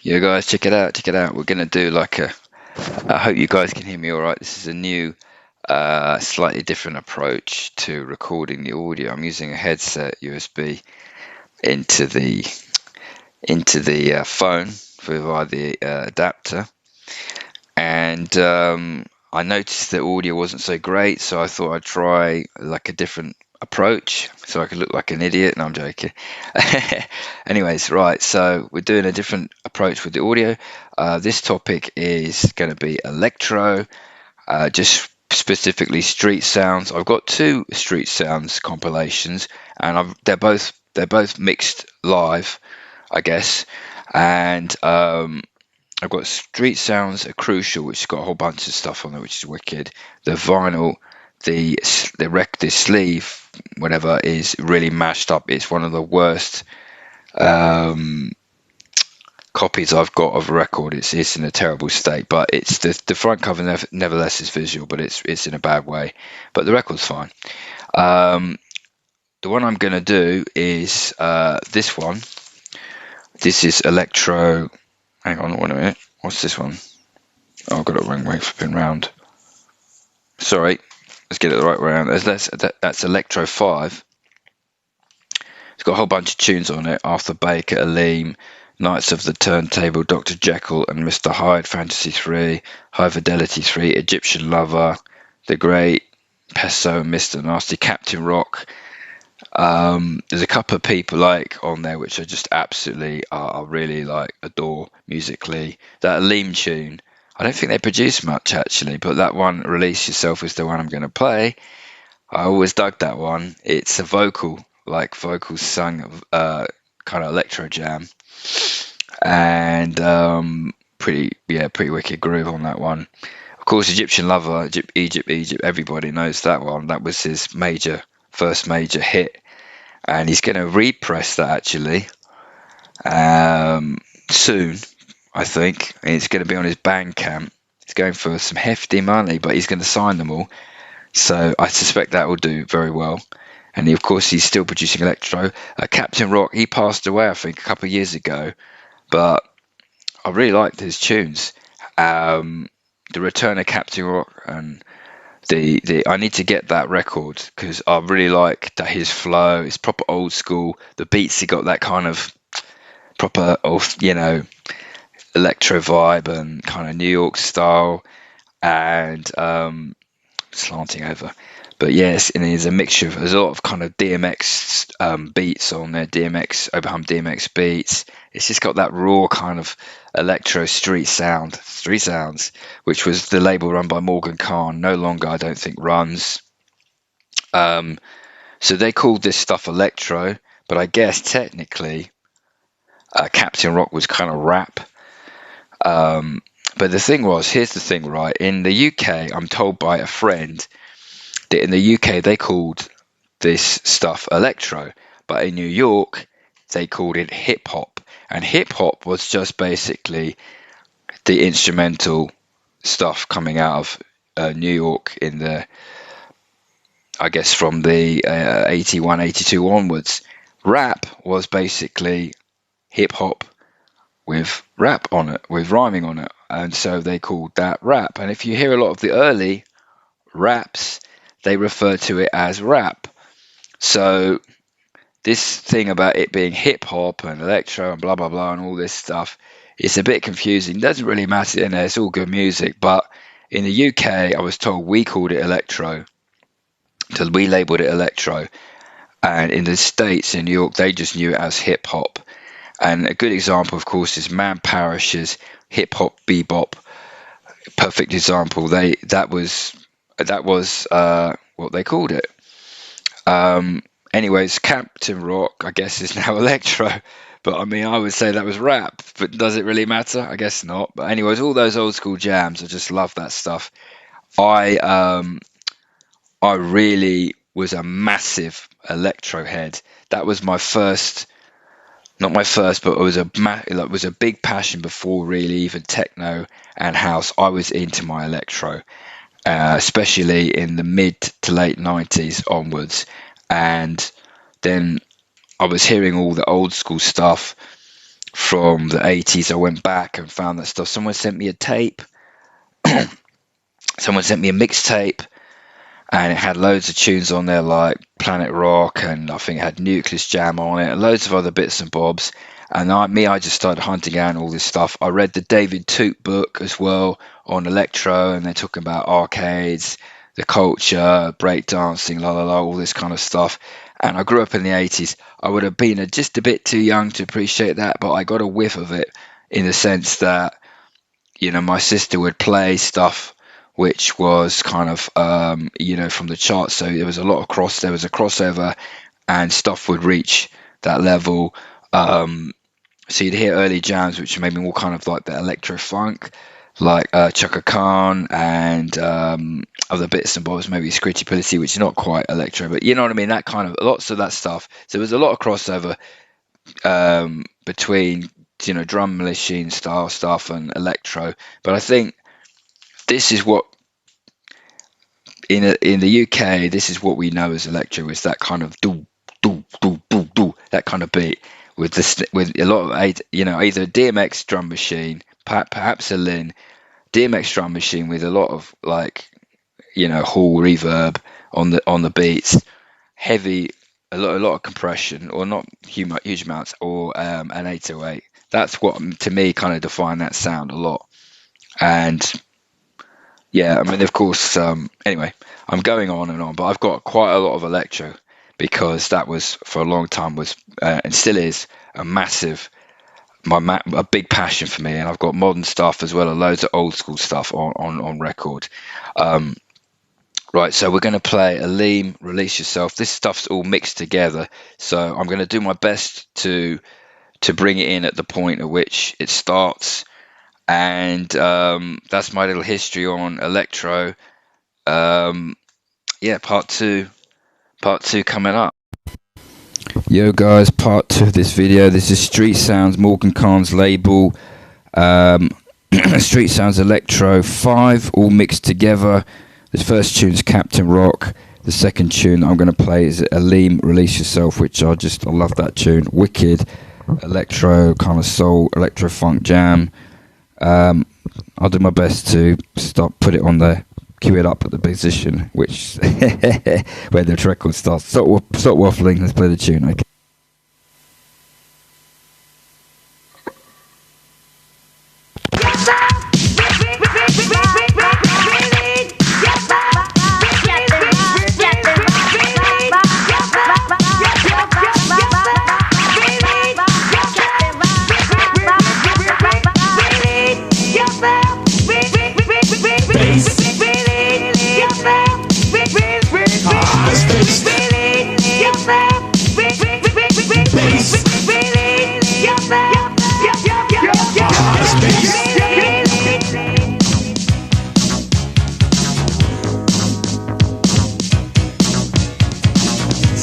Yeah, guys, check it out, check it out. We're gonna do like a. I hope you guys can hear me all right. This is a new, slightly different approach to recording the audio. I'm using a headset USB into the phone via the adapter, and I noticed the audio wasn't so great, so I thought I'd try like a different approach so I could look like an idiot. No, I'm joking. Anyways, right, so we're doing a different approach with the audio. This topic is going to be electro, just specifically street sounds. I've got two street sounds compilations, and they're both mixed live, I guess, and I've got Street Sounds are Crucial, which has got a whole bunch of stuff on it, which is wicked. The vinyl, the sleeve, whatever, is really mashed up. It's one of the worst copies I've got of a record. It's in a terrible state, but it's the front cover nevertheless is visual, but it's in a bad way. But the record's fine. The one I'm going to do is this one. This is Electro. Hang on, wait a minute. What's this one? Oh, I've got it wrong way, flipping round. Sorry, let's get it the right way around. That's Electro 5. It's got a whole bunch of tunes on it. Arthur Baker, Aleem, Knights of the Turntable, Dr. Jekyll and Mr. Hyde, Fantasy 3, High Fidelity 3, Egyptian Lover, The Great, Peso, Mr. Nasty, Captain Rock. There's a couple of people like on there which I just absolutely I really like, adore musically. That Aleem tune, I don't think they produce much actually, but that one, Release Yourself, is the one I'm going to play. I always dug that one. It's a vocals sung, kind of electro jam, and pretty wicked groove on that one. Of course, Egyptian Lover, Egypt, everybody knows that one. That was his first major hit, and he's going to repress that actually soon, I think. And it's going to be on his Bandcamp. He's going for some hefty money, but he's going to sign them all, so I suspect that will do very well. And of course he's still producing electro. Captain Rock, he passed away I think a couple of years ago, but I really liked his tunes. The Return of Captain Rock, and I need to get that record because I really like that his flow. It's proper old school. The beats, he got that kind of proper, electro vibe and kind of New York style, and slanting over. But yes, and there's a mixture. There's a lot of kind of DMX beats on there. Overhum DMX beats. It's just got that raw kind of electro street sounds, which was the label run by Morgan Khan. No longer, I don't think, runs. So they called this stuff electro, but I guess technically, Captain Rock was kind of rap. But the thing was, here's the thing, right? In the UK, I'm told by a friend that in the UK they called this stuff electro, but in New York they called it hip hop, and hip hop was just basically the instrumental stuff coming out of New York in the, I guess, from the 81, 82 onwards. Rap was basically hip hop with rap on it, with rhyming on it, and so they called that rap. And if you hear a lot of the early raps, they refer to it as rap. So this thing about it being hip hop and electro and blah blah blah and all this stuff, it's a bit confusing. It doesn't really matter in there. It's all good music, but in the UK, I was told we called it electro, so we labelled it electro. And in the States, in New York, they just knew it as hip hop. And a good example, of course, is Man Parrish's hip hop bebop. Perfect example. That was what they called it. Anyways, Captain Rock, I guess, is now electro, but I mean, I would say that was rap. But does it really matter? I guess not. But anyways, all those old school jams, I just love that stuff. I really was a massive electro head. That was my first. Not my first, but it was a big passion before really even techno and house. I was into my electro, especially in the mid to late 90s onwards. And then I was hearing all the old school stuff from the 80s. I went back and found that stuff. Someone sent me a tape. Someone sent me a mixtape, and it had loads of tunes on there like Planet Rock, and I think it had Nucleus Jam on it, and loads of other bits and bobs. And I just started hunting down all this stuff. I read the David Toot book as well on Electro, and they're talking about arcades, the culture, breakdancing, la la la, all this kind of stuff. And I grew up in the 80s. I would have been just a bit too young to appreciate that, but I got a whiff of it in the sense that, my sister would play stuff which was kind of, from the charts. So there was a crossover, and stuff would reach that level. So you'd hear early jams, which are maybe more kind of like the electro funk, like Chaka Khan and other bits and bobs, maybe Scritchy Pility, which is not quite electro, but you know what I mean? That kind of, lots of that stuff. So there was a lot of crossover between, drum machine style stuff and electro. But I think this is what, in the UK, this is what we know as electro, is that kind of do, do, do, do, do, that kind of beat. With a lot of either DMX drum machine, perhaps a Lin DMX drum machine with a lot of hall reverb on the beats, heavy, a lot of compression, or not huge amounts, or an 808. That's what to me kind of defined that sound a lot. And yeah, I mean, of course, anyway, I'm going on and on, but I've got quite a lot of electro, because that was for a long time and still is a big passion for me. And I've got modern stuff as well, and loads of old school stuff on record. Right, so we're going to play Aleem, Release Yourself. This stuff's all mixed together, so I'm going to do my best to bring it in at the point at which it starts. And that's my little history on electro. Part two coming up. Yo guys, part 2 of this video. This is Streetsounds, Morgan Khan's label. Streetsounds Electro 5, all mixed together. The first tune is Captain Rock. The second tune I'm going to play is Aleem, Release Yourself, which I love that tune. Wicked electro, kind of soul, electro funk jam. I'll do my best to put it on there. Cue it up at the position which where the record starts. Stop waffling, let's play the tune, okay?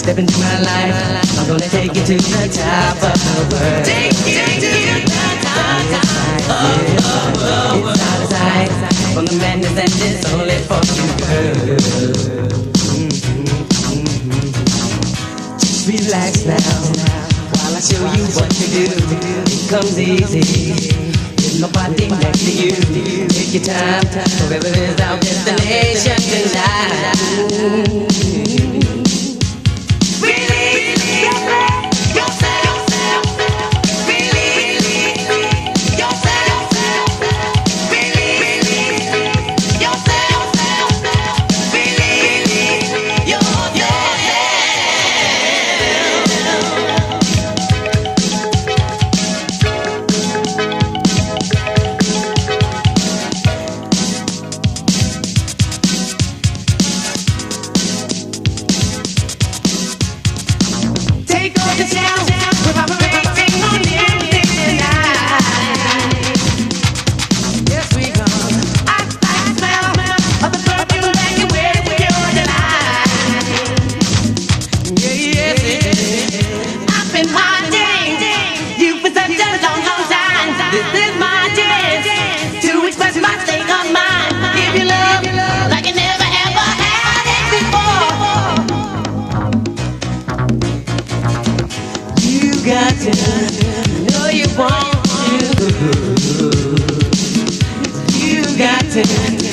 Step into my life, I'm gonna take you to the top of the world. Take you to the top of the world. It's out of sight from the madness and it's only for you, girl. Just relax now while I show you what to do. It comes easy, there's nobody next to you. Take your time, forever is our destination tonight. Got to know you want You got to,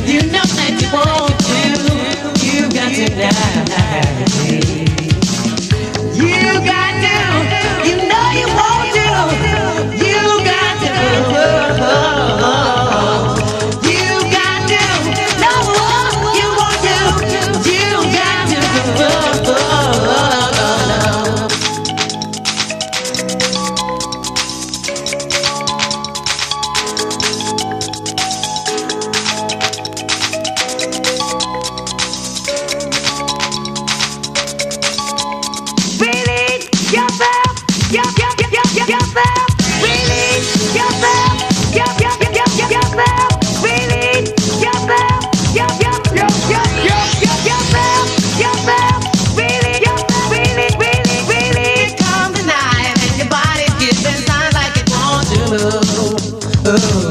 you know that you want to. You got to now. You got to, you know you want to. You got to, you got to, know what you want to. You got to, oh.